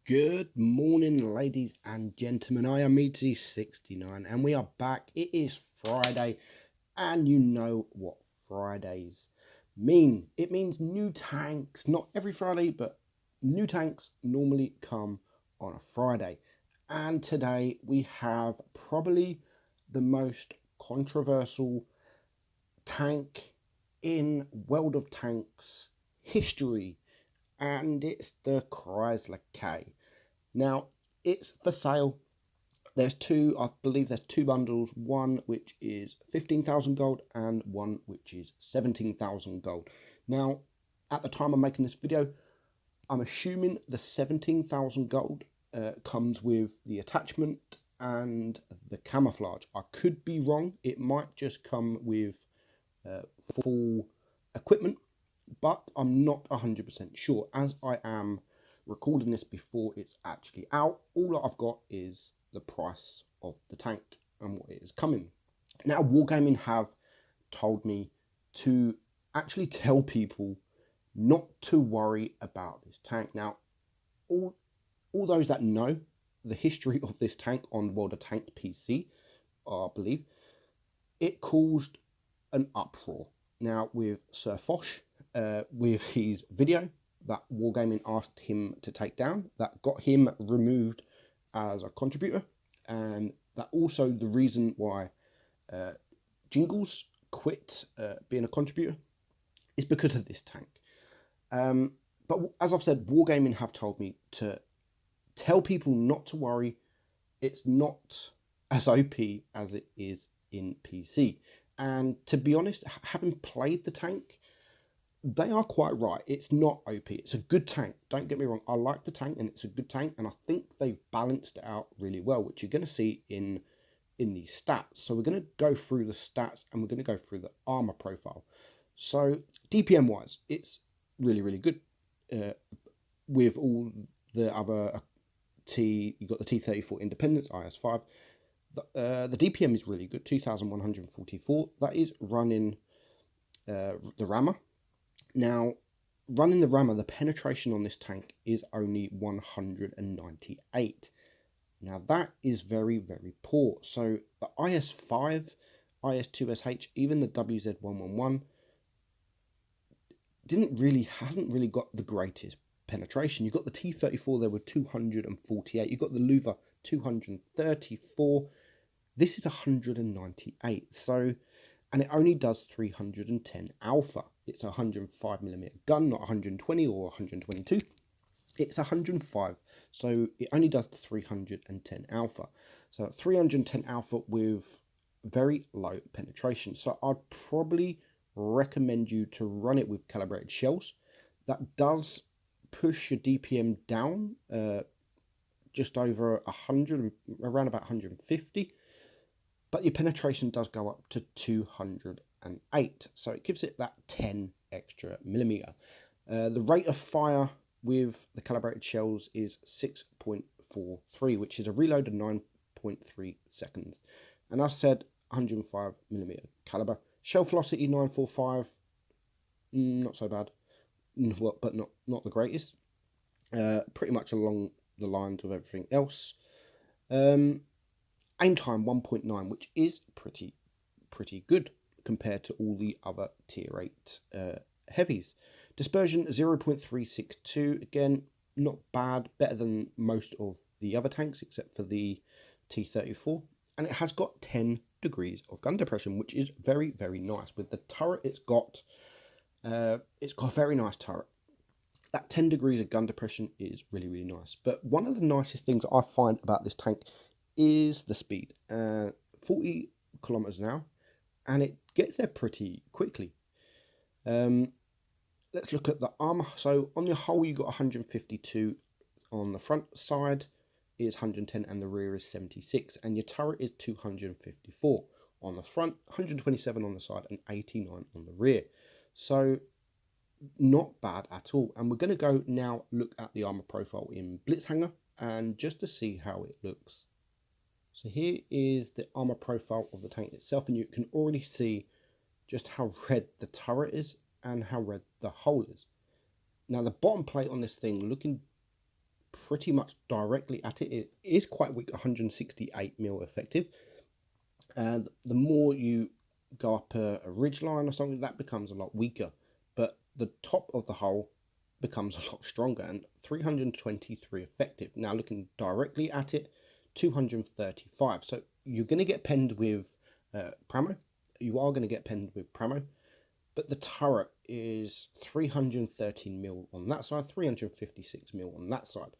Good morning, ladies and gentlemen. I am ET69 and we are back. It is Friday, and you know what Fridays mean. It means new tanks. Not every Friday, but new tanks normally come on a Friday. And today we have probably the most controversial tank in World of Tanks history, and it's the Chrysler K. Now, it's for sale. I believe there's two bundles, one which is 15,000 gold and one which is 17,000 gold. Now, at the time I'm making this video, I'm assuming the 17,000 gold comes with the attachment and the camouflage. I could be wrong. It might just come with full equipment, but I'm not 100% sure, as I am recording this before it's actually out. All I've got is the price of the tank and what it is coming. Now, Wargaming have told me to actually tell people not to worry about this tank. Now, all those that know the history of this tank on World of Tanks PC, I believe, it caused an uproar. Now, with Sir Foch, with his video that Wargaming asked him to take down, that got him removed as a contributor, and that also the reason why Jingles quit being a contributor is because of this tank. But as I've said, Wargaming have told me to tell people not to worry. It's not as OP as it is in PC. And to be honest, having played the tank, they are quite right. It's not OP. It's a good tank. Don't get me wrong. I like the tank and it's a good tank. And I think they've balanced it out really well, which you're going to see in these stats. So we're going to go through the stats and we're going to go through the armor profile. So DPM wise, it's really, really good. With all the other you've got the T34 Independence, IS5. The DPM is really good, 2,144. That is running the rammer. Now, running the rammer, the penetration on this tank is only 198. Now, that is very, very poor. So, the IS5, IS2SH, even the WZ111 hasn't really got the greatest penetration. You've got the T34 there with 248. You've got the Luva 234. This is 198. So, and it only does 310 alpha. It's a 105mm gun, not 120 or 122. It's 105. So it only does 310 alpha. So 310 alpha with very low penetration. So I'd probably recommend you to run it with calibrated shells. That does push your DPM down just over 100, around about 150, but your penetration does go up to 208, so it gives it that 10 extra millimeter. The rate of fire with the calibrated shells is 6.43, which is a reload of 9.3 seconds, and I've said 105mm caliber. Shell velocity 945, not so bad, but not the greatest. Pretty much along the lines of everything else. Aim time 1.9, which is pretty good compared to all the other tier 8 heavies. Dispersion 0.362, again, not bad, better than most of the other tanks except for the T34. And it has got 10 degrees of gun depression, which is very, very nice. With the turret it's got a very nice turret. That 10 degrees of gun depression is really, really nice. But one of the nicest things I find about this tank is the speed. 40 kilometers an hour, and it gets there pretty quickly. Let's look at the armor. So on the hull, you got 152 on the front side is 110 and the rear is 76, and your turret is 254 on the front, 127 on the side and 89 on the rear. So not bad at all. And we're going to go now look at the armor profile in Blitzhanger and just to see how it looks. So here is the armor profile of the tank itself, and you can already see just how red the turret is and how red the hull is. Now the bottom plate on this thing looking pretty much directly at it. It is quite weak, 168 mil effective. And the more you go up a ridge line or something, that becomes a lot weaker. But the top of the hull becomes a lot stronger, and 323 effective. Now looking directly at it, 235. So you're going to get penned with Pramo. You are going to get penned with Pramo. But the turret is 313 mil on that side, 356 mil on that side.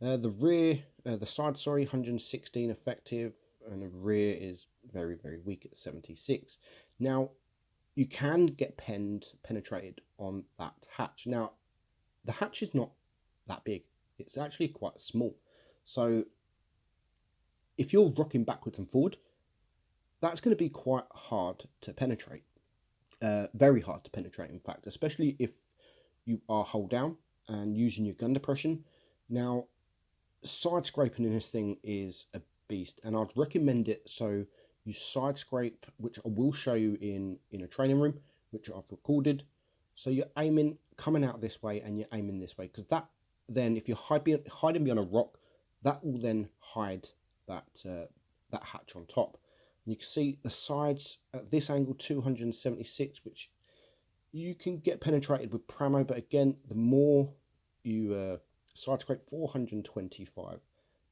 The side, 116 effective, and the rear is very, very weak at 76. Now, you can get penetrated on that hatch. Now, the hatch is not that big. It's actually quite small. So, if you're rocking backwards and forward, that's going to be quite hard to penetrate. Very hard to penetrate, in fact, especially if you are hull down and using your gun depression. Now, side scraping in this thing is a beast, and I'd recommend it so you side scrape, which I will show you in a training room, which I've recorded. So you're aiming, coming out this way, and you're aiming this way, because that then, if you're hiding behind a rock, that will then hide that hatch on top. You can see the sides at this angle, 276, which you can get penetrated with Pramo, but again, the more you side scrape, 425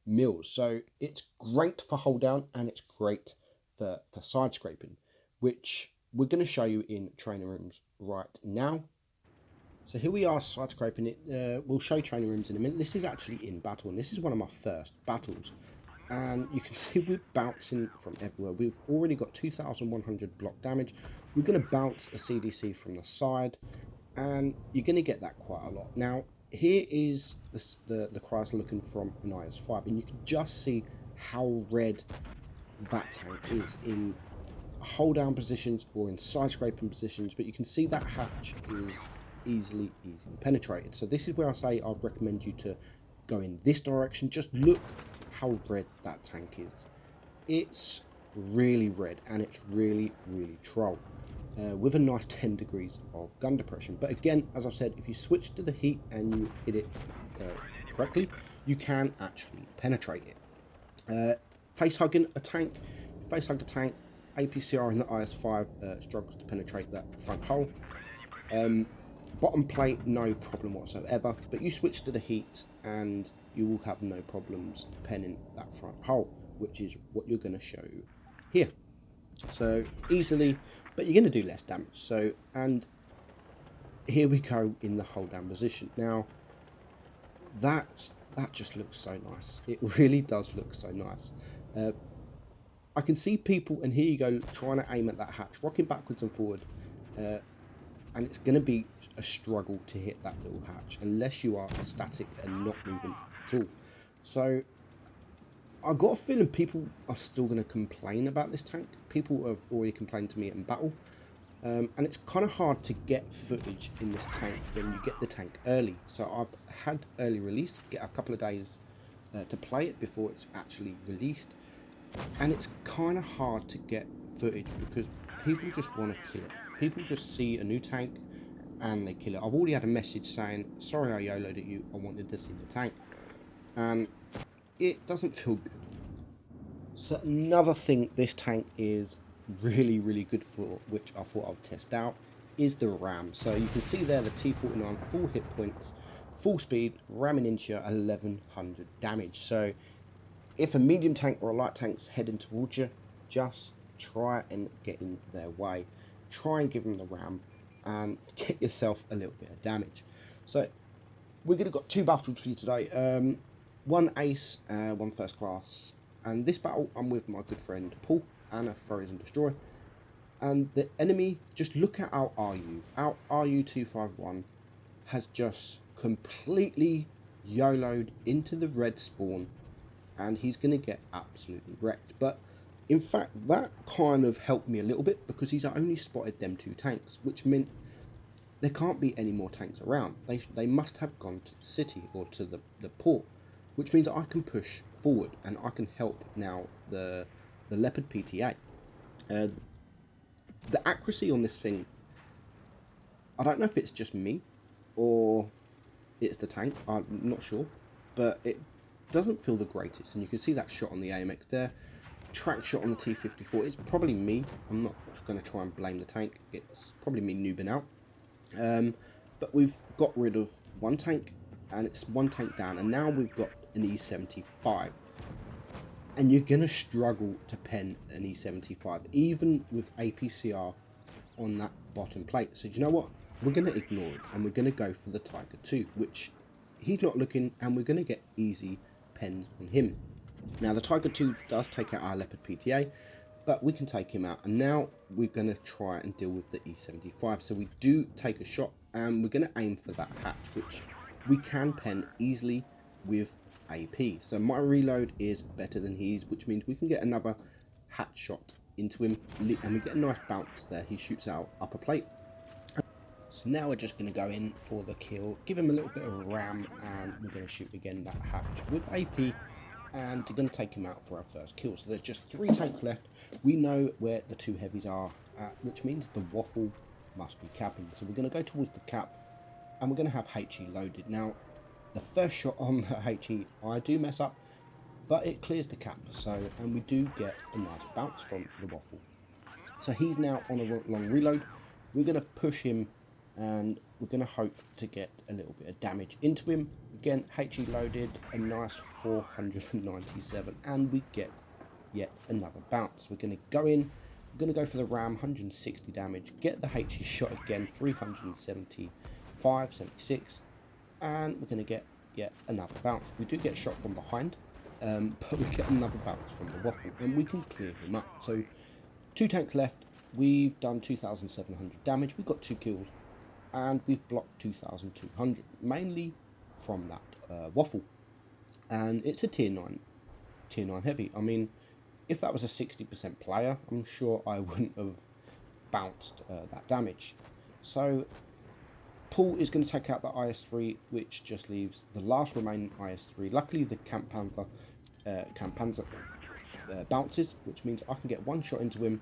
mils. So it's great for hold down, and it's great for side scraping, which we're going to show you in training rooms right now. So here we are side scraping it. We'll show training rooms in a minute. This is actually in battle, and this is one of my first battles. And you can see we're bouncing from everywhere. We've already got 2,100 block damage. We're going to bounce a CDC from the side, and you're going to get that quite a lot. Now, here is the Chrysler looking from an IS-5, and you can just see how red that tank is in hold down positions or in side scraping positions, but you can see that hatch is easily penetrated. So this is where I say I'd recommend you to go in this direction. Just look how red that tank is. It's really red, and it's really troll, with a nice 10 degrees of gun depression. But again, as I've said, if you switch to the heat and you hit it correctly, you can actually penetrate it. Face hugging a tank, APCR in the IS-5 struggles to penetrate that front hull. Bottom plate, no problem whatsoever, but you switch to the heat and you will have no problems penning that front hull, which is what you're going to show here. So easily, but you're going to do less damage. So, and here we go in the hold down position. Now, that just looks so nice. It really does look so nice. I can see people, and here you go, trying to aim at that hatch, rocking backwards and forward, and it's going to be a struggle to hit that little hatch unless you are static and not moving at all. So I've got a feeling people are still going to complain about this tank. People have already complained to me in battle, and it's kind of hard to get footage in this tank when you get the tank early. So I've had early release, get a couple of days to play it before it's actually released, and it's kind of hard to get footage because people just want to kill it. People just see a new tank and they kill it. I've already had a message saying, sorry I YOLO'd at you, I wanted to see the tank, and it doesn't feel good. So another thing this tank is really good for, which I thought I'd test out, is the ram. So you can see there the T49, full hit points, full speed, ramming into you, 1100 damage. So if a medium tank or a light tank's heading towards you, just try and get in their way. Try and give them the ram and get yourself a little bit of damage. So we're going to got two battles for you today. One ace, one first class. And this battle, I'm with my good friend Paul and a Frozen Destroyer. And the enemy, just look at our RU. Our RU-251 has just completely YOLO'd into the red spawn, and he's going to get absolutely wrecked. But in fact, that kind of helped me a little bit because he's only spotted them two tanks, which meant there can't be any more tanks around. They must have gone to the city or to the port, which means I can push forward and I can help now the Leopard PTA. The accuracy on this thing, I don't know if it's just me or it's the tank, I'm not sure, but it doesn't feel the greatest. And you can see that shot on the AMX there. Track shot on the T54. It's probably me. I'm not going to try and blame the tank. It's probably me noobing out. But we've got rid of one tank, and it's one tank down, and now we've got an E75. And you're going to struggle to pen an E75, even with APCR on that bottom plate. So do you know what? We're going to ignore it, and we're going to go for the Tiger 2, which he's not looking, and we're going to get easy pens on him. Now, the Tiger 2 does take out our Leopard PTA, but we can take him out. And now we're going to try and deal with the E75. So we do take a shot, and we're going to aim for that hatch, which we can pen easily with AP. So my reload is better than his, which means we can get another hatch shot into him, and we get a nice bounce there. He shoots out upper plate. So now we're just going to go in for the kill, give him a little bit of ram, and we're going to shoot again that hatch with AP, and we're going to take him out for our first kill. So there's just 3 tanks left. We know where the 2 heavies are, which means the waffle must be capping. So we're going to go towards the cap, and we're going to have HE loaded. Now, the first shot on the HE, I do mess up, but it clears the cap. So, and we do get a nice bounce from the waffle. So he's now on a long reload. We're going to push him, and we're going to hope to get a little bit of damage into him. Again, HE loaded, a nice 497, and we get yet another bounce. We're going to go in, we're going to go for the ram, 160 damage, get the HE shot again, 375, 76, and we're going to get yet another bounce. We do get shot from behind, but we get another bounce from the waffle, and we can clear him up. So 2 tanks left. We've done 2,700 damage. We've got 2 kills, and we've blocked 2,200, mainly from that waffle. And it's a tier 9 heavy. I mean, if that was a 60% player, I'm sure I wouldn't have bounced that damage. So Paul is going to take out the IS-3, which just leaves the last remaining IS-3. Luckily, the Camp Panzer bounces, which means I can get 1 shot into him,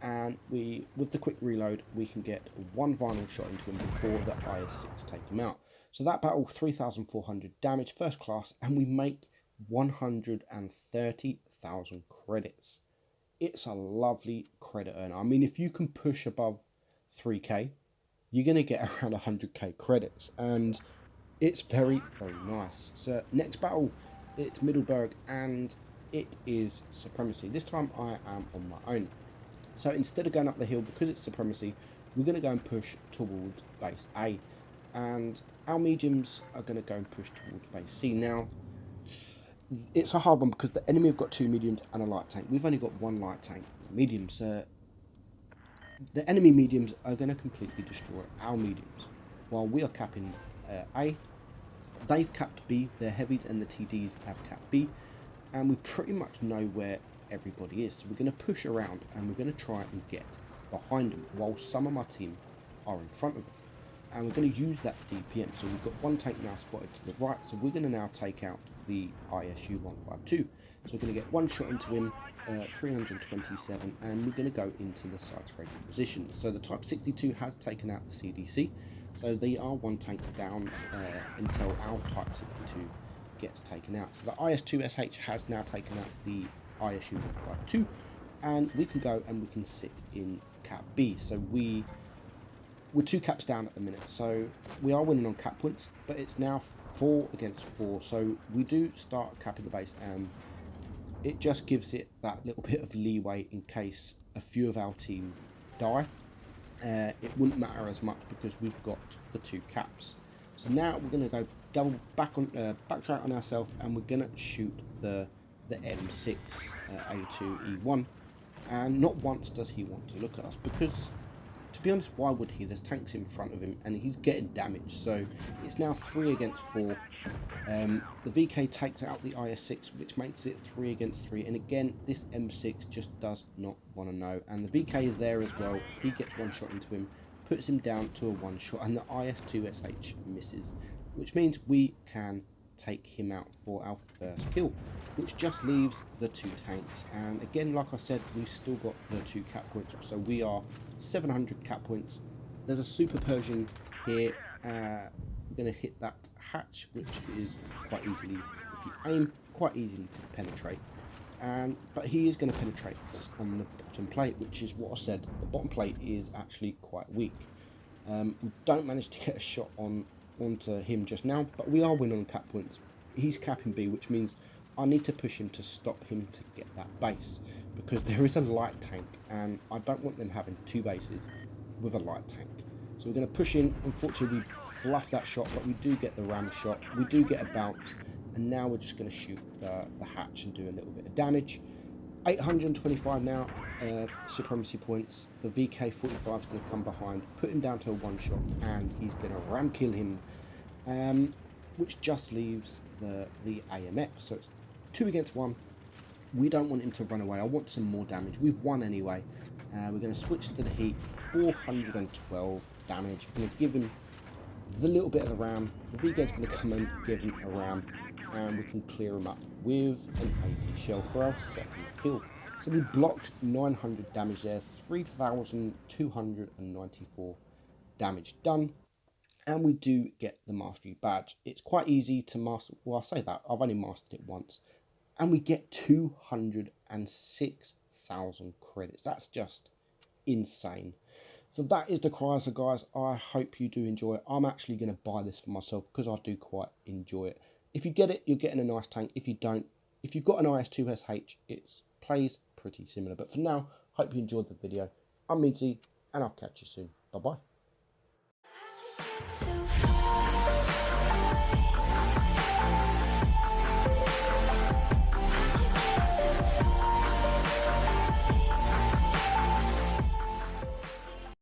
and with the quick reload, we can get 1 vinyl shot into him before the IS-6 take him out. So that battle, 3,400 damage, first class, and we make 130,000 credits. It's a lovely credit earner. I mean, if you can push above 3k, you're going to get around 100k credits, and it's very, very nice. So next battle, it's Middleburg, and it is Supremacy. This time I am on my own. So instead of going up the hill, because it's Supremacy, we're going to go and push towards base A, and our mediums are going to go and push towards base C. Now, it's a hard one because the enemy have got 2 mediums and a light tank. We've only got 1 light tank. Mediums, the enemy mediums are going to completely destroy our mediums, while we are capping A. They've capped B, their heavies and the TDs have capped B, and we pretty much know where everybody is. So we're going to push around, and we're going to try and get behind them, while some of my team are in front of them. And we're going to use that DPM. So we've got 1 tank now spotted to the right, so we're going to now take out the ISU 152. So we're going to get 1 shot into him, 327, and we're going to go into the side-scraping position. So the Type 62 has taken out the CDC, so they are 1 tank down until our Type 62 gets taken out. So the IS-2SH has now taken out the ISU 152, and we can go and we can sit in Cap B. So we're 2 caps down at the minute, so we are winning on cap points, but it's now 4 against 4, so we do start capping the base, and it just gives it that little bit of leeway in case a few of our team die. It wouldn't matter as much because we've got the 2 caps. So now we're going to go backtrack on ourselves, and we're going to shoot the M6 A2E1, and not once does he want to look at us, because to be honest, why would he? There's tanks in front of him, and he's getting damaged. So it's now 3 against 4. The VK takes out the IS-6, which makes it 3 against 3. And again, this M6 just does not want to know. And the VK is there as well. He gets 1 shot into him, puts him down to a 1 shot, and the IS-2SH misses, which means we can take him out for our first kill, which just leaves the 2 tanks. And again, like I said, we've still got the 2 cap points, so we are 700 cap points. There's a Super Persian here, going to hit that hatch, which is quite easily, if you aim, quite easily to penetrate. But he is going to penetrate on the bottom plate, which is what I said. The bottom plate is actually quite weak. We don't manage to get a shot onto him just now, but we are winning on cap points. He's capping B, which means I need to push him to stop him to get that base, because there is a light tank, and I don't want them having two bases with a light tank. So we're going to push in. Unfortunately, we fluff that shot, but we do get the ram shot. We do get a bounce, and now we're just going to shoot the hatch and do a little bit of damage. 825 now, supremacy points. The VK-45 is going to come behind, put him down to a one shot, and he's going to ram kill him, which just leaves the AMX. So it's 2 against 1. We don't want him to run away. I want some more damage. We've won anyway. We're going to switch to the heat. 412 damage. I'm going to give him the little bit of the ram. The VK's going to come and give him a ram, and we can clear him up with an AP shell for our second kill. So we blocked 900 damage there, 3,294 damage done, and we do get the mastery badge. It's quite easy to master. Well, I say that, I've only mastered it once, and we get 206,000 credits. That's just insane. So that is the Chrysler, guys. I hope you do enjoy it. I'm actually going to buy this for myself because I do quite enjoy it. If you get it, you're getting a nice tank. If you don't, if you've got an IS-2SH, it plays pretty similar. But for now, hope you enjoyed the video. I'm Meadsy, and I'll catch you soon. Bye-bye.